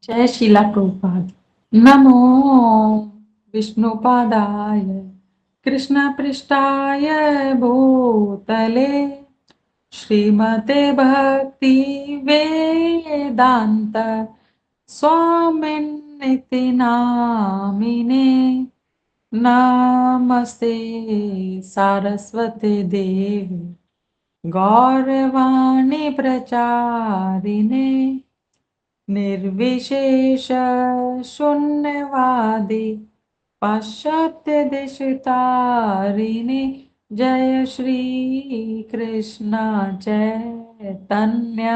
जय शीला प्रभुपाद। नमो विष्णुपादाय कृष्णपृष्ठाय भूतले श्रीमते भक्ति वेदांत स्वामिन्निति नामिने नमस्ते सारस्वते देवी गौरवाणी प्रचारिणे निर्विशेष शून्यवादी पाश्चात्य देशतारिणे जय श्री कृष्ण चैतन्य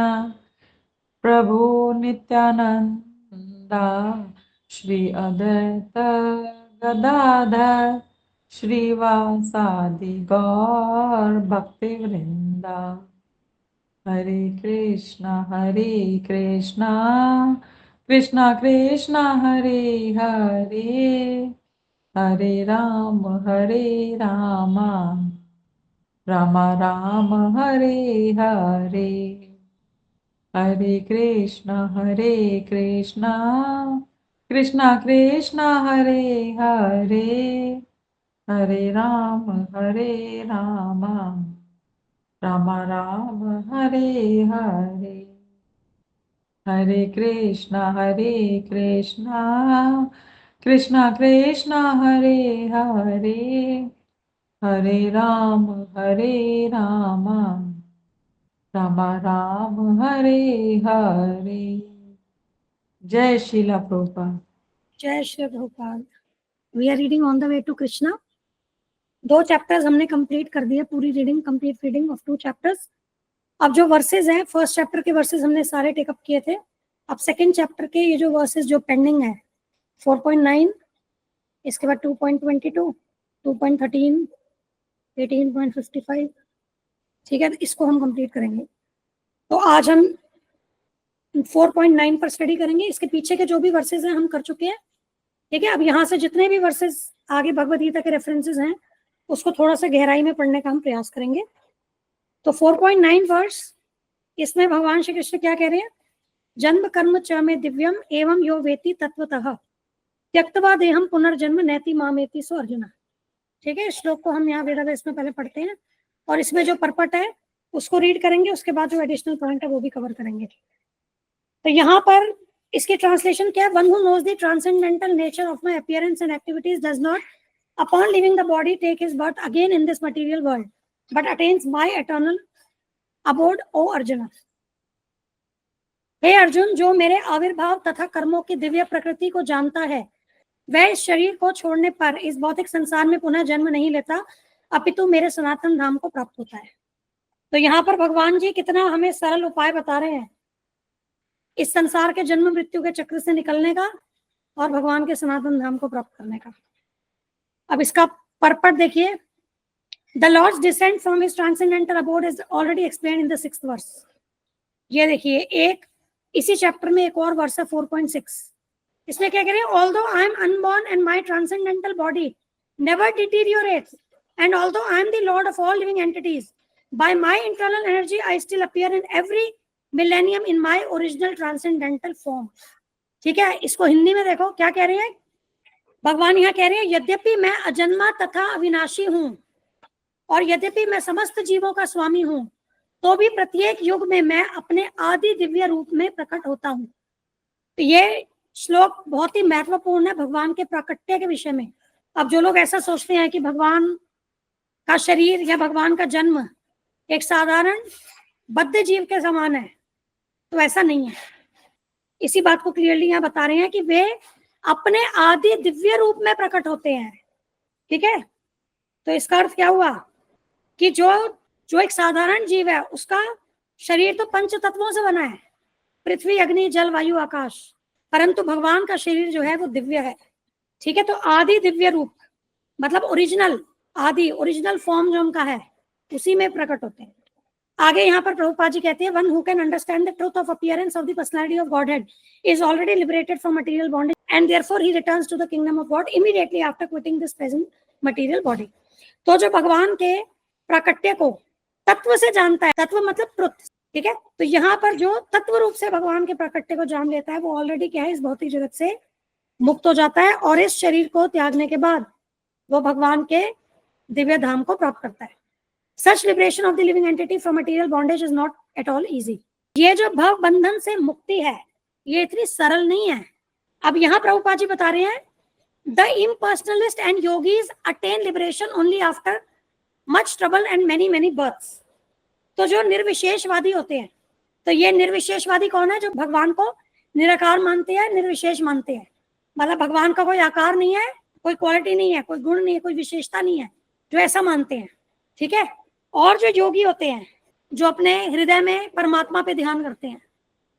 प्रभु नित्यानंदा श्री अद्वैत गदाधर श्रीवासादि गौर भक्ति वृंदा। हरे कृष्णा कृष्णा कृष्णा हरे हरे हरे राम राम राम हरे हरे। हरे कृष्णा कृष्णा कृष्णा हरे हरे हरे राम राम राम हरे हरे। हरे कृष्णा कृष्णा हरे हरे हरे राम राम राम हरे हरे। जय शीला प्रभुपाद। जय Shri Prabhupada. We are reading on the way to Krishna. 2 chapters हमने कंप्लीट कर दिए, पूरी reading, complete reading of 2 chapters. अब जो वर्सेस हैं, फर्स्ट चैप्टर के वर्सेस हमने सारे टेकअप किए थे। अब सेकंड चैप्टर के ये जो वर्सेस जो पेंडिंग है 4.9, इसके बाद 2.22, 2.13, 18.55, ठीक है, इसको हम कंप्लीट करेंगे। तो आज हम 4.9 पर स्टडी करेंगे। इसके पीछे के जो भी वर्सेस हैं हम कर चुके हैं, ठीक है। अब यहाँ से जितने भी वर्सेस आगे भगवद गीता के रेफरेंसेस हैं उसको थोड़ा सा गहराई में पढ़ने का हम प्रयास करेंगे। तो 4.9 वर्स, इसमें भगवान श्री कृष्ण क्या कह रहे हैं? जन्म कर्म च में दिव्यम एवं यो वेति तत्वतः त्यक्त्वा देहम पुनर्जन्म नैति मामेति सो अर्जुन। ठीक है, इस श्लोक को हम यहाँ वेदाव्यास में पहले पढ़ते हैं और इसमें जो परपट है उसको रीड करेंगे, उसके बाद जो एडिशनल पॉइंट है वो भी कवर करेंगे। तो यहाँ पर इसकी ट्रांसलेशन क्या है? One who knows the transcendental nature of my appearance and activities does not upon leaving the body take his birth again in this material world but attains my eternal abode O Arjun. हे अर्जुन, जो मेरे आविर्भाव तथा कर्मों की दिव्य प्रकृति को जानता है वह इस शरीर को छोड़ने पर इस भौतिक संसार में पुनः जन्म नहीं लेता, अपितु मेरे सनातन धाम को प्राप्त होता है। तो यहाँ पर भगवान जी कितना हमें सरल उपाय बता रहे हैं इस संसार के जन्म मृत्यु के चक्र से निकलने का और भगवान के सनातन धाम को प्राप्त करने का। अब इसका परपट देखिए। The Lord's descent from his transcendental abode is already explained in the 6th verse. ये देखिए, एक इसी चैप्टर में एक और वर्स है 4.6। इसमें क्या कह रहे हैं? Although I am unborn and my transcendental body never deteriorates and although I am the lord of all living entities by my internal energy I still appear in every millennium in my original transcendental form. ठीक है, इसको हिंदी में देखो क्या कह रहे हैं भगवान। यहाँ कह रहे हैं, यद्यपि मैं अजन्मा तथा अविनाशी हूं और यद्यपि मैं समस्त जीवों का स्वामी हूं, तो भी प्रत्येक युग में मैं अपने आदि दिव्य रूप में प्रकट होता हूं। तो ये श्लोक बहुत ही महत्वपूर्ण है भगवान के प्राकट्य के विषय में। अब जो लोग ऐसा सोचते हैं कि भगवान का शरीर या भगवान का जन्म एक साधारण बद्ध जीव के समान है, तो ऐसा नहीं है। इसी बात को क्लियरली यहाँ बता रहे हैं कि वे अपने आदि दिव्य रूप में प्रकट होते हैं। ठीक है, तो इसका अर्थ क्या हुआ कि जो एक साधारण जीव है उसका शरीर तो 5 तत्वों से बना है, पृथ्वी, अग्नि, जल, वायु, आकाश, परंतु भगवान का शरीर जो है वो दिव्य है। ठीक है, तो आदि दिव्य रूप मतलब ओरिजिनल, आदि ओरिजिनल फॉर्म जो उनका है उसी में प्रकट होते हैं। आगे यहाँ पर प्रभुपाद जी कहते हैं, one who can understand the truth of appearance of the personality of godhead is already liberated from material bondage and therefore he returns to the kingdom of God immediately after quitting this present material body. तो जो भगवान के प्राकट्य को तत्व से जानता है, तत्व मतलब ट्रुथ, ठीक है। तो यहाँ पर जो तत्व रूप से भगवान के प्राकट्य को जान लेता है वो ऑलरेडी क्या है, इस भौतिक जगत से मुक्त हो जाता है और इस शरीर को त्यागने के बाद वो भगवान के दिव्य धाम को प्राप्त करता है। Such liberation of the living entity from material bondage is not at all easy. ये जो भव बंधन से मुक्ति है ये इतनी सरल नहीं है। अब यहाँ प्रभुपाद जी बता रहे हैं the impersonalists and yogis attain liberation only after much trouble and many many births. तो जो निर्विशेषवादी होते हैं, तो ये निर्विशेषवादी कौन है? जो भगवान को निराकार मानते हैं, निर्विशेष मानते हैं, मतलब भगवान का कोई आकार नहीं है, कोई क्वालिटी नहीं है, कोई गुण नहीं है, कोई विशेषता नहीं है, जो ऐसा मानते हैं। ठीक है। और जो योगी होते हैं जो अपने हृदय में परमात्मा पे ध्यान करते हैं,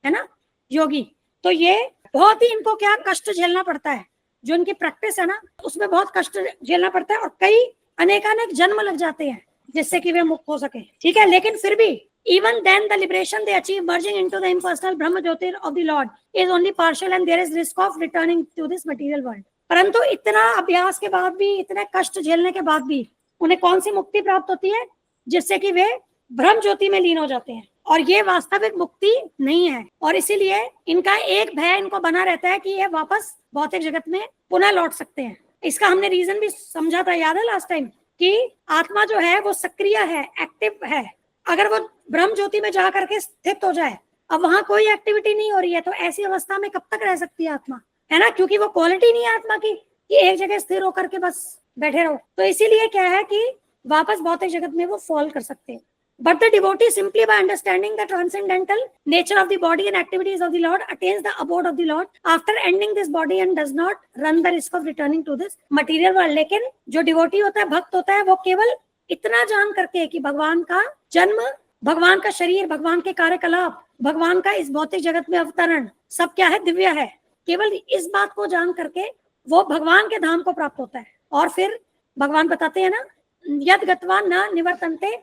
है ना, योगी, तो ये बहुत ही इनको क्या कष्ट झेलना पड़ता है। जो इनकी प्रैक्टिस है ना उसमें बहुत कष्ट झेलना पड़ता है और कई अनेकानेक जन्म लग जाते हैं जिससे कि वे मुक्त हो सके। ठीक है। लेकिन फिर भी even then the liberation they achieve merging into the impersonal Brahma Jyotir of the Lord is only partial and there is risk of returning to this material world। परंतु इतना अभ्यास के बाद भी, इतने कष्ट झेलने के बाद भी उन्हें कौन सी मुक्ति प्राप्त होती है? जिससे कि वे ब्रह्म ज्योति में लीन हो जाते हैं। और ये वास्तविक मुक्ति नहीं है और इसीलिए इनका एक भय इनको बना रहता है कि ये वापस भौतिक जगत में पुनः लौट सकते हैं। इसका हमने रीजन भी समझा था, याद है लास्ट टाइम, कि आत्मा जो है वो सक्रिय है, एक्टिव है। अगर वो ब्रह्म ज्योति में जा करके स्थित हो जाए, अब वहां कोई एक्टिविटी नहीं हो रही है, तो ऐसी अवस्था में कब तक रह सकती है आत्मा, है ना? क्योंकि वो क्वालिटी नहीं है आत्मा की कि एक जगह स्थिर होकर के बस बैठे रहो। तो इसीलिए क्या है कि वापस भौतिक जगत में वो फॉल कर सकते हैं। But the devotee simply by understanding the transcendental nature of the body and activities of the Lord attains the abode of the Lord after ending this body and does not run the risk of returning to this material world। लेकिन जो devotee होता है, भक्त होता है, वो केवल इतना जान करके कि भगवान का जन्म, भगवान का शरीर, भगवान के कार्यकलाप, भगवान का इस भौतिक जगत में अवतरण सब क्या है? दिव्य है। केवल इस बात को जान करके वो भगवान के धाम को प्राप्त होता है। और फिर भगवान बताते हैं ना, यद गत्वा न निवर्तन्ते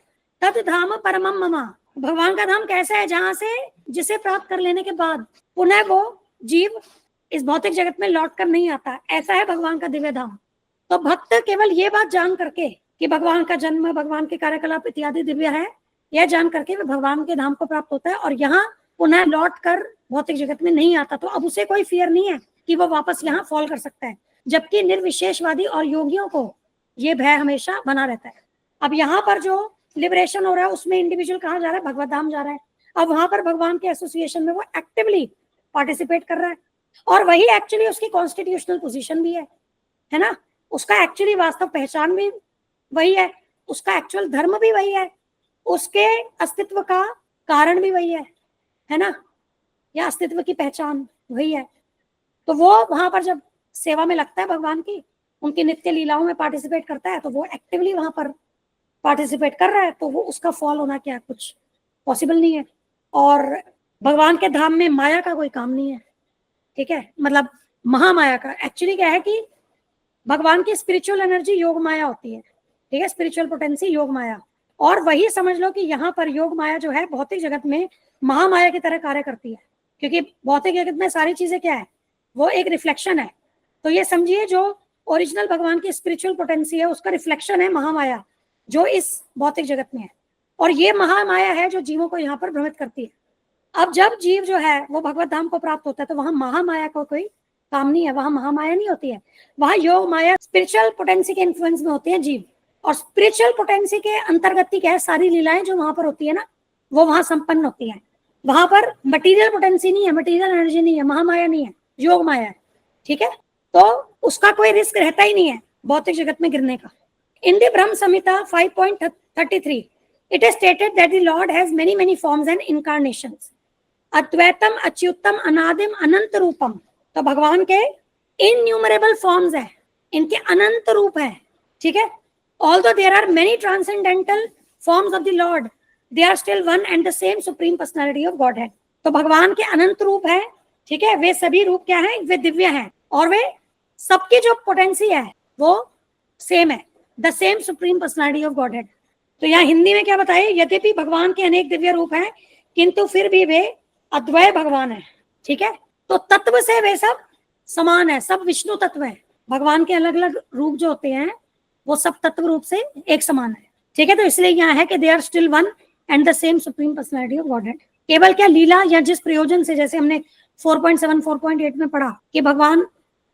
तद धाम परमम मम। भगवान का धाम कैसा है? जहां से जिसे प्राप्त कर लेने के बाद पुनः वो जीव इस भौतिक जगत में लौट कर नहीं आता। ऐसा है भगवान का दिव्य धाम। तो भक्त केवल ये बात जान करके कि भगवान का जन्म, भगवान के कार्यकलाप इत्यादि दिव्य है, यह जान करके वह भगवान के धाम को प्राप्त होता है और यहाँ पुनः लौट कर भौतिक जगत में नहीं आता। तो अब उसे कोई फियर नहीं है कि वो वापस यहाँ फॉल कर सकता है। जबकि निर्विशेषवादी और योगियों को ये भय हमेशा बना रहता है। अब यहाँ पर जो लिबरेशन हो रहा है उसमें इंडिविजुअल कहाँ जा रहा है? भगवत धाम जा रहा है। अब वहां पर भगवान के एसोसिएशन में वो एक्टिवली पार्टिसिपेट कर रहा है और वही एक्चुअली उसकी कॉन्स्टिट्यूशनल पोजीशन भी है ना? उसका एक्चुअली वास्तव पहचान भी वही है, उसका एक्चुअल धर्म भी वही है, उसके अस्तित्व का कारण भी वही है ना? या अस्तित्व की पहचान वही है। तो वो वहां पर जब सेवा में लगता है भगवान की, उनकी नित्य लीलाओं में पार्टिसिपेट करता है, तो वो एक्टिवली वहां पर पार्टिसिपेट कर रहा है, तो वो उसका फॉल होना क्या कुछ पॉसिबल नहीं है। और भगवान के धाम में माया का कोई काम नहीं है। ठीक है। मतलब महामाया का एक्चुअली क्या है कि भगवान की स्पिरिचुअल एनर्जी योग माया होती है। ठीक है। स्पिरिचुअल पोटेंसी योग माया। और वही समझ लो कि यहाँ पर योग माया जो है भौतिक जगत में महामाया की तरह कार्य करती है, क्योंकि भौतिक जगत में सारी चीजें क्या है? वो एक रिफ्लेक्शन है। तो ये समझिए जो ओरिजिनल भगवान की स्पिरिचुअल पोटेंसी है उसका रिफ्लेक्शन है महामाया, जो इस भौतिक जगत में है। और ये महामाया है जो जीवों को यहाँ पर भ्रमित करती है। अब जब जीव जो है वो भगवत धाम को प्राप्त होता है तो वहां महामाया को कोई काम नहीं है, वहां महामाया नहीं होती है, वहां योग माया स्पिरिचुअल पोटेंसी के इन्फ्लुएंस में होते हैं जीव। और स्पिरिचुअल पोटेंसी के अंतर्गत ही क्या है? सारी लीलाएं जो वहां पर होती है ना वो वहां संपन्न होती है। वहां पर मटीरियल पोटेंसी नहीं है, मटीरियल एनर्जी नहीं है, महामाया नहीं है, योग माया है। ठीक है। तो उसका कोई रिस्क रहता ही नहीं है भौतिक जगत में गिरने का। In the Brahm Samhita 5.33, it is stated that the Lord has many forms and incarnations. Advaitam, Achyutam, Anadim, Anant Rupam। तो भगवान के innumerable forms है, इनके अनंत रूप है। ठीक है। Although there are many transcendental forms of the Lord, they are still one and the same supreme personality of Godhead। तो भगवान के अनंत रूप है। ठीक है। वे सभी रूप क्या है? वे दिव्य हैं और वे सबकी जो पोटेंसी है वो सेम है, the same supreme personality of godhead. तो यहाँ हिंदी में क्या बताए? यद्यपि भगवान के अनेक दिव्य रूप हैं किंतु फिर भी वे अद्वय भगवान है। ठीक है। तो तत्व से वे सब समान है, सब विष्णु तत्व है। भगवान के अलग अलग रूप जो होते हैं वो सब तत्व रूप से एक समान है। ठीक है। तो इसलिए यहाँ है कि they are still one and the same supreme personality of Godhead. केवल क्या लीला या जिस प्रयोजन से, जैसे हमने 4.7 4.8 में पढ़ा कि भगवान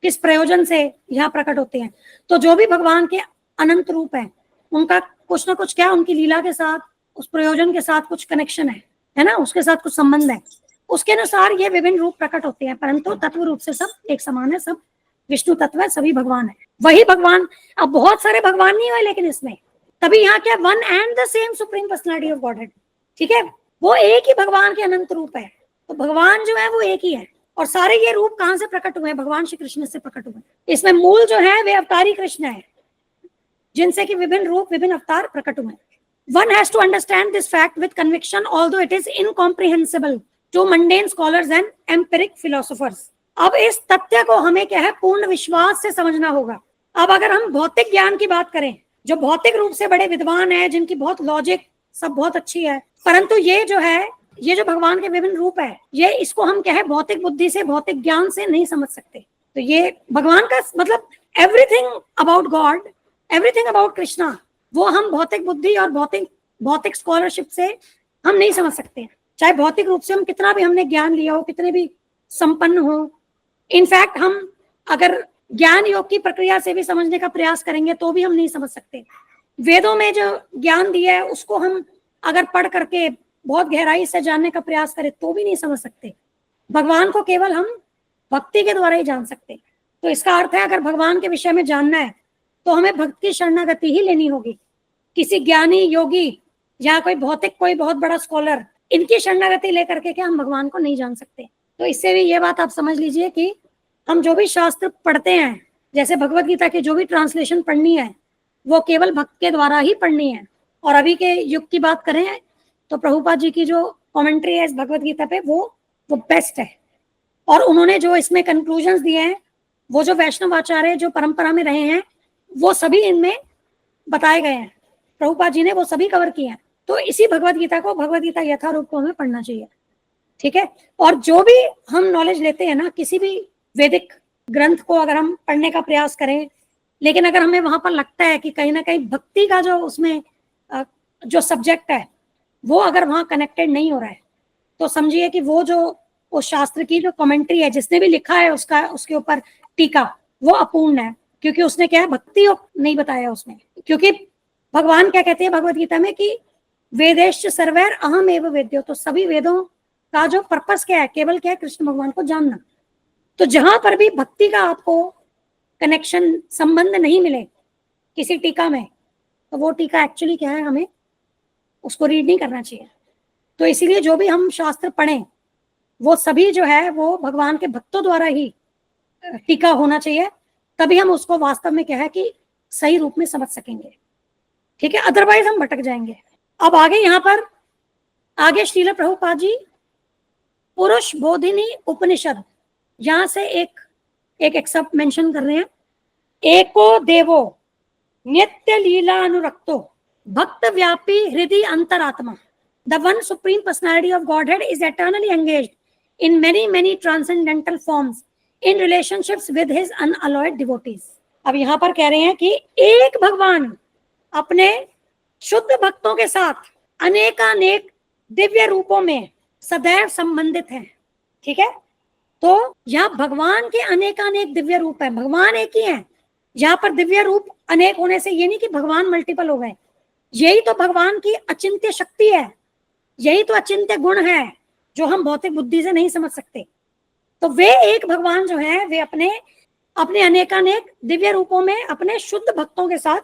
किस प्रयोजन से यहाँ प्रकट होते हैं, तो जो भी भगवान के अनंत रूप है उनका कुछ ना कुछ क्या उनकी लीला के साथ, उस प्रयोजन के साथ कुछ कनेक्शन है ना, उसके साथ कुछ संबंध है, उसके अनुसार ये विभिन्न रूप प्रकट होते हैं, परंतु तत्व रूप से सब एक समान है, सब विष्णु तत्व है, सभी भगवान है, वही भगवान। अब बहुत सारे भगवान नहीं हुए लेकिन इसमें, तभी यहाँ क्या one and the same supreme personality of godhead, ठीक है, वो एक ही भगवान के अनंत रूप है। तो भगवान जो है वो एक ही है, और सारे ये रूप कहाँ से प्रकट हुए हैं? भगवान श्री कृष्ण से प्रकट हुए। इसमें मूल जो है वे अवतारी कृष्ण है, जिनसे कि विभिन्न रूप विभिन्न अवतार प्रकट हुए। One has to understand this fact with conviction, although it is incomprehensible to mundane scholars and empiric philosophers. अब इस तथ्य को हमें क्या है, पूर्ण विश्वास से समझना होगा। अब अगर हम भौतिक ज्ञान की बात करें, जो भौतिक रूप से बड़े विद्वान है, जिनकी बहुत लॉजिक सब बहुत अच्छी है, परंतु ये जो है, ये जो भगवान के विभिन्न रूप है, ये इसको हम क्या है भौतिक बुद्धि से, भौतिक ज्ञान से नहीं समझ सकते। तो ये भगवान का मतलब everything about God, everything about Krishna, वो हम भौतिक बुद्धि और भौतिक स्कॉलरशिप से हम नहीं समझ सकते। चाहे भौतिक रूप से हम कितना भी हमने ज्ञान लिया हो, कितने भी संपन्न हो, इनफैक्ट हम अगर ज्ञान योग की प्रक्रिया से भी समझने का प्रयास करेंगे तो भी हम नहीं समझ सकते। वेदों में जो ज्ञान दिया है उसको हम अगर पढ़ करके बहुत गहराई से जानने का प्रयास करें तो भी नहीं समझ सकते। भगवान को केवल हम भक्ति के द्वारा ही जान सकते। तो इसका अर्थ है अगर भगवान के विषय में जानना है तो हमें भक्ति शरणागति ही लेनी होगी। किसी ज्ञानी योगी या कोई भौतिक कोई बहुत बड़ा स्कॉलर, इनकी शरणागति लेकर के क्या हम भगवान को नहीं जान सकते। तो इससे भी ये बात आप समझ लीजिए कि हम जो भी शास्त्र पढ़ते हैं, जैसे भगवत गीता की जो भी ट्रांसलेशन पढ़नी है वो केवल भक्त के द्वारा ही पढ़नी है। और अभी के युग की बात करें तो प्रभुपाद जी की जो कमेंट्री है इस भगवत गीता पे वो बेस्ट है। और उन्होंने जो इसमें कंक्लूजन्स दिए हैं, वो जो वैष्णव आचार्य जो परंपरा में रहे हैं वो सभी इनमें बताए गए हैं, प्रभुपाद जी ने वो सभी कवर किए हैं। तो इसी भगवत गीता को, भगवत गीता यथारूप को हमें पढ़ना चाहिए, ठीक है। और जो भी हम नॉलेज लेते हैं ना, किसी भी वैदिक ग्रंथ को अगर हम पढ़ने का प्रयास करें, लेकिन अगर हमें वहां पर लगता है कि कहीं ना कहीं भक्ति का जो उसमें जो सब्जेक्ट है वो अगर वहां कनेक्टेड नहीं हो रहा है, तो समझिए कि वो जो उस शास्त्र की जो कमेंट्री है, जिसने भी लिखा है उसका, उसके ऊपर टीका, वो अपूर्ण है, क्योंकि उसने क्या है भक्ति नहीं बताया उसमें। क्योंकि भगवान क्या कहते हैं भगवत गीता में कि वेदेश्च सर्वैर अहम एव वेद्यो, तो सभी वेदों का जो पर्पस क्या है, केवल क्या है कृष्ण भगवान को जानना। तो जहां पर भी भक्ति का आपको कनेक्शन, संबंध नहीं मिले किसी टीका में, तो वो टीका एक्चुअली क्या है, हमें उसको रीड नहीं करना चाहिए। तो इसीलिए जो भी हम शास्त्र पढ़ें वो सभी जो है वो भगवान के भक्तों द्वारा ही टीका होना चाहिए, तभी हम उसको वास्तव में क्या है कि सही रूप में समझ सकेंगे, ठीक है, अदरवाइज हम भटक जाएंगे। अब आगे यहाँ पर आगे श्रील प्रभुपाद जी पुरुष बोधिनी उपनिषद, यहाँ से एक एक्सेप्ट मेंशन कर रहे हैं। एको देवो नित्य लीला अनुरक्तो भक्त व्यापी हृदय अंतरात्मा, the one supreme personality of godhead is eternally engaged in many transcendental forms in relationships with his unalloyed devotees. अब यहाँ पर कह रहे हैं कि एक भगवान अपने शुद्ध भक्तों के साथ अनेकानेक दिव्य रूपों में सदैव संबंधित हैं, ठीक है। तो यहाँ भगवान के अनेकानेक दिव्य रूप है, भगवान एक ही है। यहाँ पर दिव्य रूप अनेक होने से ये नहीं कि भगवान मल्टीपल हो गए, यही तो भगवान की अचिंत्य शक्ति है, यही तो अचिंत्य गुण है जो हम भौतिक बुद्धि से नहीं समझ सकते। तो वे एक भगवान जो है वे अपने अनेकानेक दिव्य रूपों में अपने शुद्ध भक्तों के साथ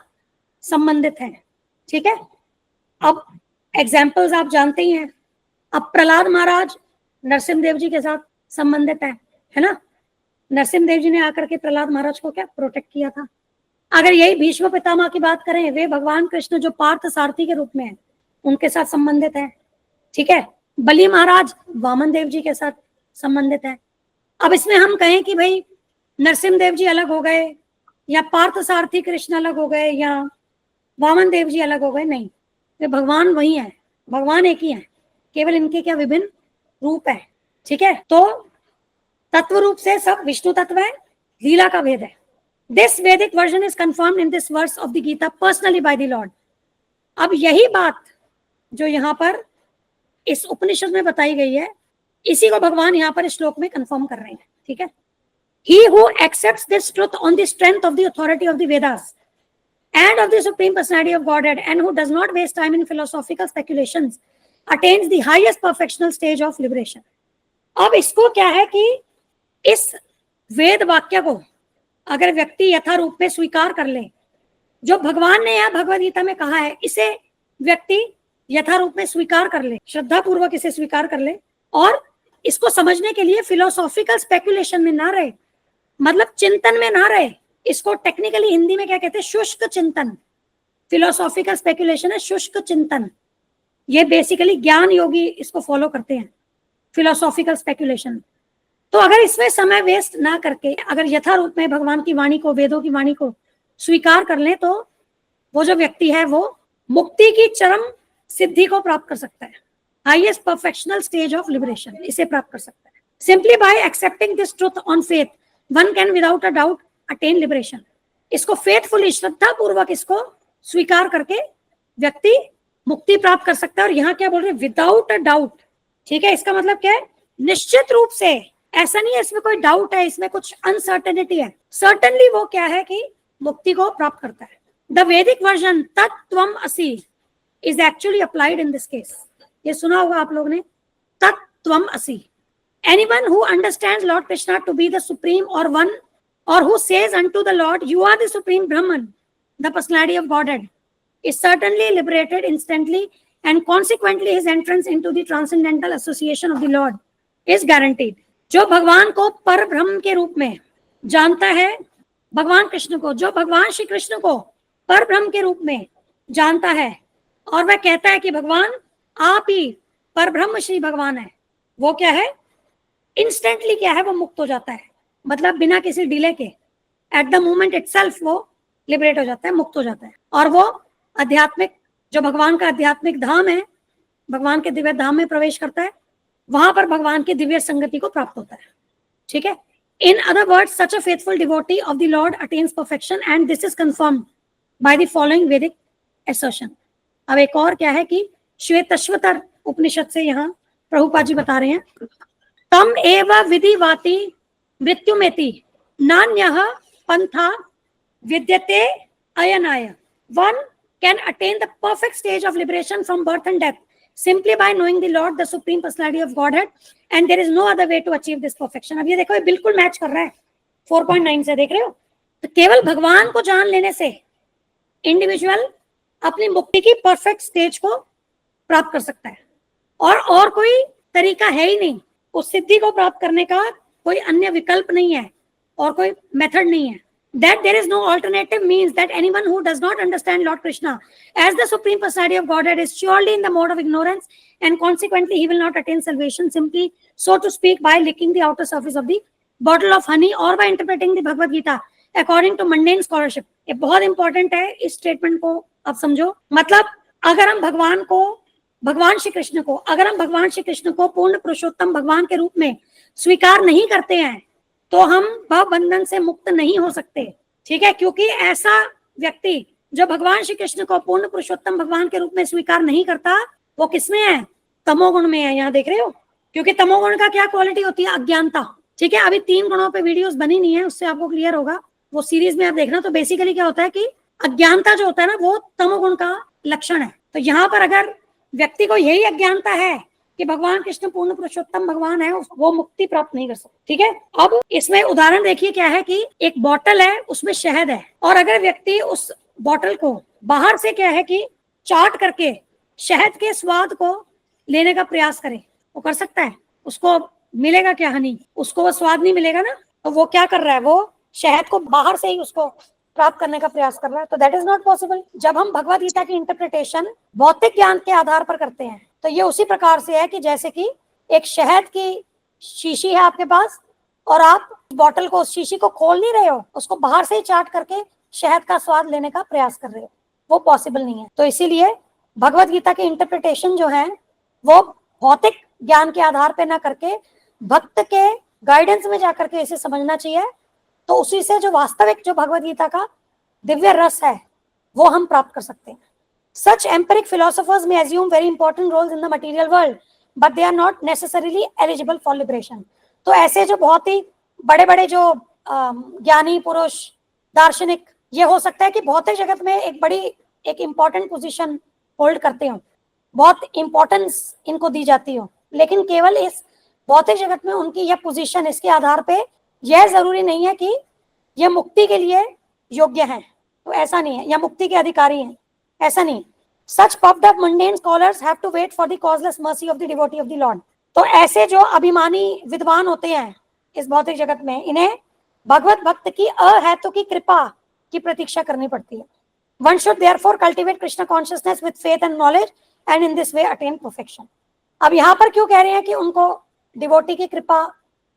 संबंधित हैं, ठीक है। अब एग्जाम्पल्स आप जानते ही हैं। अब प्रहलाद महाराज नरसिम्ह देव जी के साथ संबंधित है ना। नरसिम्ह देव जी ने आकर के प्रहलाद महाराज को क्या प्रोटेक्ट किया था। अगर यही भीष्म पितामह की बात करें, वे भगवान कृष्ण जो पार्थ सारथी के रूप में है उनके साथ संबंधित है, ठीक है। बलि महाराज वामन देव जी के साथ संबंधित है। अब इसमें हम कहें कि भाई नरसिम्ह देव जी अलग हो गए या पार्थ सारथी कृष्ण अलग हो गए या वामन देव जी अलग हो गए, नहीं, वे भगवान वही है, भगवान एक ही है, केवल इनके क्या विभिन्न रूप है, ठीक है। तो तत्व रूप से सब विष्णु तत्व है, लीला का भेद है। This Vedic version is confirmed in this verse of the Gita personally by the Lord. अब यही बात जो यहाँ पर इस उपनिषद में बताई गई है, इसी को भगवान यहाँ पर इस श्लोक में कंफर्म कर रहे हैं। ठीक है, he who accepts this truth on the strength of the authority of the Vedas and of the Supreme Personality of Godhead, and who does not waste time in philosophical speculations, attains the highest perfectional stage of liberation. अब इसको क्या है कि इस वेद वाक्य को अगर व्यक्ति यथा रूप में स्वीकार कर ले, जो भगवान ने यह भगवद गीता में कहा है, इसे व्यक्ति यथा रूप में स्वीकार कर ले, श्रद्धा पूर्वक इसे स्वीकार कर ले, और इसको समझने के लिए फिलोसॉफिकल स्पेकुलेशन में ना रहे, मतलब चिंतन में ना रहे। इसको टेक्निकली हिंदी में क्या कहते हैं, शुष्क चिंतन। फिलोसॉफिकल स्पेकुलेशन है शुष्क चिंतन। ये बेसिकली ज्ञान योगी इसको फॉलो करते हैं, फिलोसॉफिकल स्पेकुलेशन। तो अगर इसमें समय वेस्ट ना करके अगर यथा रूप में भगवान की वाणी को, वेदों की वाणी को स्वीकार कर ले, तो वो जो व्यक्ति है वो मुक्ति की चरम सिद्धि को प्राप्त कर सकता है, highest perfectional stage of liberation, इसे प्राप्त कर सकता है। Simply by accepting this truth on faith one can without a doubt attain liberation. इसको फेथफुली, श्रद्धा पूर्वक इसको स्वीकार करके व्यक्ति मुक्ति प्राप्त कर सकता है। और यहाँ क्या बोल रहे हैं, विदाउट अ डाउट। ठीक है, इसका मतलब क्या है, निश्चित रूप से। ऐसा नहीं है इसमें कोई डाउट है, इसमें कुछ अनसर्टेनिटी है। सर्टनली वो क्या है कि मुक्ति को प्राप्त करता है। द वैदिक वर्जन तत्त्वम असि is actually applied in this case. ये सुना होगा आप लोगों ने, तत्त्वम असि। Anyone who understands Lord Krishna to be the supreme or one, or who says unto the Lord, you are the supreme Brahman, the personality of Godhead, is certainly liberated instantly, and consequently his entrance into the transcendental association of the Lord is guaranteed. जो भगवान को पर ब्रह्म के रूप में जानता है, भगवान कृष्ण को, जो भगवान श्री कृष्ण को पर ब्रह्म के रूप में जानता है, और वह कहता है कि भगवान आप ही पर ब्रह्म श्री भगवान है, वो क्या है, इंस्टेंटली क्या है, वो मुक्त हो जाता है। मतलब बिना किसी डिले के, एट द मोमेंट इटसेल्फ वो लिबरेट हो जाता है, मुक्त हो जाता है। और वो आध्यात्मिक, जो भगवान का आध्यात्मिक धाम है, भगवान के दिव्य धाम में प्रवेश करता है, वहां पर भगवान की दिव्य संगति को प्राप्त होता है। ठीक है, in other words such a faithful devotee of the Lord attains perfection, and this is confirmed by the following वैदिक असर्शन। अब एक और क्या है कि श्वेतश्वतर उपनिषद से यहाँ प्रभुपाद जी बता रहे हैं, तम एव विधिवाति मृत्युमेति नान्यः पंथा विद्यते अयनाय। One can attain the perfect stage of liberation from birth and death simply by knowing the Lord, the Supreme Personality of Godhead, and there is no other way to achieve this perfection. अब ये देखो, ये बिल्कुल match कर रहा है 4.9 से, देख रहे हो। तो केवल भगवान को जान लेने से इंडिविजुअल अपनी मुक्ति की परफेक्ट स्टेज को प्राप्त कर सकता है, और कोई तरीका है ही नहीं। उस सिद्धि को प्राप्त करने का कोई अन्य विकल्प नहीं है और कोई मेथड नहीं है। That there is no alternative means that anyone who does not understand Lord Krishna as the Supreme Personality of Godhead is surely in the mode of ignorance, and consequently he will not attain salvation simply, so to speak, by licking the outer surface of the bottle of honey or by interpreting the Bhagavad Gita according to mundane scholarship. ये बहुत important है, इस statement को अब समझो। मतलब अगर हम भगवान श्री कृष्ण को पूर्ण पुरुषोत्तम भगवान के रूप में स्वीकार नहीं करते हैं, तो हम भव बंधन से मुक्त नहीं हो सकते। ठीक है, क्योंकि ऐसा व्यक्ति जो भगवान श्री कृष्ण को पूर्ण पुरुषोत्तम भगवान के रूप में स्वीकार नहीं करता, वो किसमें है, तमोगुण में है। यहाँ देख रहे हो, क्योंकि तमोगुण का क्या क्वालिटी होती है, अज्ञानता। ठीक है, अभी 3 गुणों पे वीडियोस बनी नहीं है, उससे आपको क्लियर होगा, वो सीरीज में आप देखना। तो बेसिकली क्या होता है कि अज्ञानता जो होता है ना, वो तमोगुण का लक्षण है। तो यहाँ पर अगर व्यक्ति को यही अज्ञानता है कि भगवान कृष्ण पूर्ण पुरुषोत्तम भगवान है, वो मुक्ति प्राप्त नहीं कर सकता। ठीक है, अब इसमें उदाहरण देखिए, क्या है कि एक बोतल है, उसमें शहद है, और अगर व्यक्ति उस बोतल को बाहर से क्या है कि चाट करके शहद के स्वाद को लेने का प्रयास करे, वो कर सकता है? उसको मिलेगा क्या हनी? उसको वो स्वाद नहीं मिलेगा ना। तो वो क्या कर रहा है, वो शहद को बाहर से ही उसको प्राप्त करने का प्रयास कर रहा है। तो दैट इज नॉट पॉसिबल। जब हम भगवद गीता की इंटरप्रिटेशन भौतिक ज्ञान के आधार पर करते हैं, तो ये उसी प्रकार से है कि जैसे कि एक शहद की शीशी है आपके पास, और आप बॉटल को, उस शीशी को खोल नहीं रहे हो, उसको बाहर से ही चाट करके शहद का स्वाद लेने का प्रयास कर रहे हो, वो पॉसिबल नहीं है। तो इसीलिए भगवद गीता की इंटरप्रिटेशन जो है वो भौतिक ज्ञान के आधार पर ना करके भक्त के गाइडेंस में जाकर के इसे समझना चाहिए। तो उसी से जो वास्तविक, जो भगवद गीता का दिव्य रस है, वो हम प्राप्त कर सकते हैं। Such empiric philosophers may assume very important roles in the material world, but they are not necessarily eligible for liberation. तो ऐसे जो बहुत ही बड़े बड़े जो ज्ञानी पुरुष दार्शनिक, ये हो सकता है कि भौतिक जगत में एक इंपॉर्टेंट पोजीशन होल्ड करते हो, बहुत इंपॉर्टेंस इनको दी जाती हो, लेकिन केवल इस भौतिक जगत में उनकी यह पोजीशन, इसके आधार पे यह जरूरी नहीं है कि यह मुक्ति के लिए योग्य हैं। तो ऐसा नहीं है, या मुक्ति के अधिकारी हैं, ऐसा नहीं। Such puffed up mundane scholars have to wait for the causeless mercy of the devotee of the Lord. तो ऐसे जो अभिमानी विद्वान होते हैं इस भौतिक जगत में, इन्हें भगवत भक्त की अहेतु की कृपा की प्रतीक्षा करनी पड़ती है। One should therefore cultivate Krishna consciousness with faith and knowledge and in this way attain perfection. अब यहाँ पर क्यों कह रहे हैं कि उनको डिवोटी की कृपा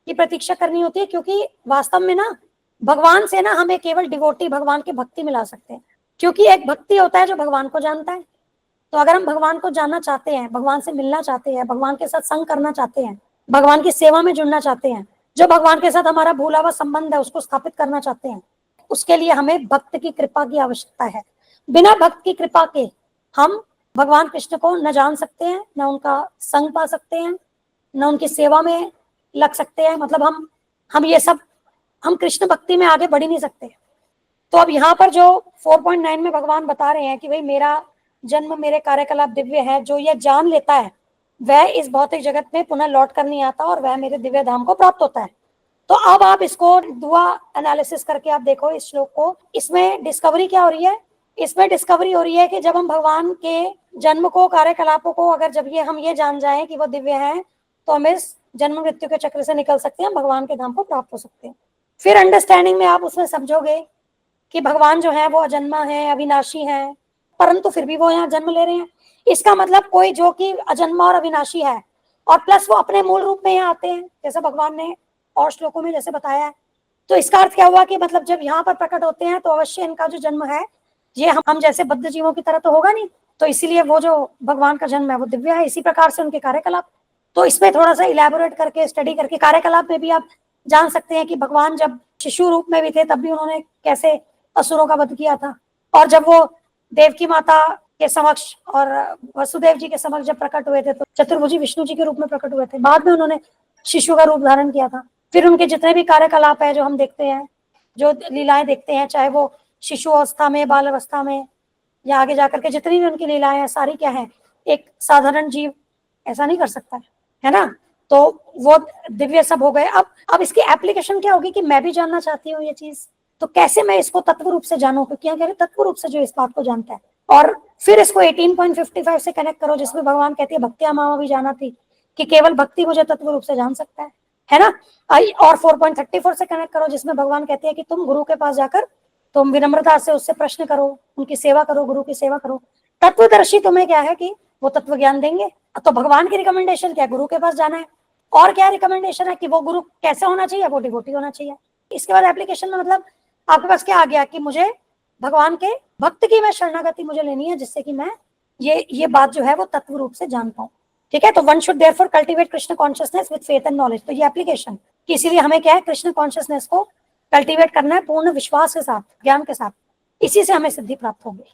की प्रतीक्षा करनी होती है? क्योंकि वास्तव में ना भगवान से ना हमें केवल डिवोटी, भगवान की भक्ति मिला सकते हैं, क्योंकि एक भक्ति होता है जो भगवान को जानता है। तो अगर हम भगवान को जानना चाहते हैं, भगवान से मिलना चाहते हैं, भगवान के साथ संग करना चाहते हैं, भगवान की सेवा में जुड़ना चाहते हैं, जो भगवान के साथ हमारा भूला हुआ संबंध है उसको स्थापित करना चाहते हैं, उसके लिए हमें भक्त की कृपा की आवश्यकता है। बिना भक्त की कृपा के हम भगवान कृष्ण को न जान सकते हैं, न उनका संग पा सकते हैं, न उनकी सेवा में लग सकते हैं। मतलब हम कृष्ण भक्ति में आगे बढ़ ही नहीं सकते। तो अब यहाँ पर जो 4.9 में भगवान बता रहे हैं कि भाई मेरा जन्म, मेरे कार्यकलाप दिव्य है, जो यह जान लेता है वह इस भौतिक जगत में पुनः लौट कर नहीं आता और वह मेरे दिव्य धाम को प्राप्त होता है। तो अब आप इसको दुआ एनालिसिस करके आप देखो इस श्लोक को, इसमें डिस्कवरी क्या हो रही है? इसमें डिस्कवरी हो रही है कि जब हम भगवान के जन्म को, कार्यकलापों को, अगर जब हम ये जान जाएं कि वो दिव्य हैं, तो हम इस जन्म मृत्यु के चक्र से निकल सकते हैं, भगवान के धाम को प्राप्त हो सकते हैं। फिर अंडरस्टैंडिंग में आप उसमें समझोगे कि भगवान जो है वो अजन्मा है, अविनाशी है, परंतु फिर भी वो यहाँ जन्म ले रहे हैं। इसका मतलब कोई जो कि अजन्मा और अविनाशी है और प्लस वो अपने मूल रूप में यहाँ आते हैं, जैसे भगवान ने और श्लोकों में जैसे बताया है। तो इसका अर्थ क्या हुआ कि मतलब जब यहाँ पर प्रकट होते हैं तो अवश्य इनका जो जन्म है ये हम जैसे बद्ध जीवों की तरह तो होगा नहीं, तो इसीलिए वो जो भगवान का जन्म है वो दिव्य है। इसी प्रकार से उनके कार्यकलाप, तो इसमें थोड़ा सा इलेबोरेट करके स्टडी करके कार्यकलाप में भी आप जान सकते हैं कि भगवान जब शिशु रूप में भी थे तब भी उन्होंने कैसे असुरों का वध किया था, और जब वो देवकी माता के समक्ष और वसुदेव जी के समक्ष जब प्रकट हुए थे तो चतुर्भुजी विष्णु जी के रूप में प्रकट हुए थे। बाद में उन्होंने शिशु का रूप धारण किया था। फिर उनके जितने भी कार्यकलाप है जो हम देखते हैं, जो लीलाएं देखते हैं, चाहे वो शिशु अवस्था में, बाल अवस्था में, या आगे जाकर के जितनी भी उनकी लीलाएं हैं, सारी क्या है, एक साधारण जीव ऐसा नहीं कर सकता है ना। तो वो दिव्य सब हो गए। अब इसकी एप्लीकेशन क्या होगी कि मैं भी जानना चाहती हूँ ये चीज, तो कैसे मैं इसको तत्व रूप से जानूं? क्योंकि क्या कह रहे तत्व रूप से जो इस बात को जानता है, और फिर इसको 18.55 से कनेक्ट करो जिसमें भगवान कहती है भक्तिया मामा भी जाना थी कि केवल भक्ति मुझे तत्व रूप से जान सकता है ना। और 4.34 से कनेक्ट करो जिसमें भगवान कहते हैं कि तुम गुरु के पास जाकर तुम विनम्रता से उससे प्रश्न करो, उनकी सेवा करो, गुरु की सेवा करो। तत्वदर्शी तुम्हें क्या है कि वो तत्व ज्ञान देंगे। तो भगवान की रिकमेंडेशन क्या है? गुरु के पास जाना है। और क्या रिकमेंडेशन है कि वो गुरु कैसा होना चाहिए? वो डिवोटी होना चाहिए। इसके बाद एप्लीकेशन में मतलब आपके पास क्या आ गया कि मुझे भगवान के भक्त की मैं शरणागति मुझे लेनी है, जिससे कि मैं ये बात जो है वो तत्व रूप से जान पाऊं। ठीक है, तो one should therefore cultivate Krishna consciousness with faith and knowledge. तो ये एप्लीकेशन कि इसीलिए हमें क्या है, कृष्ण कॉन्शियसनेस को कल्टीवेट करना है पूर्ण विश्वास के साथ, ज्ञान के साथ। इसी से हमें सिद्धि प्राप्त होगी।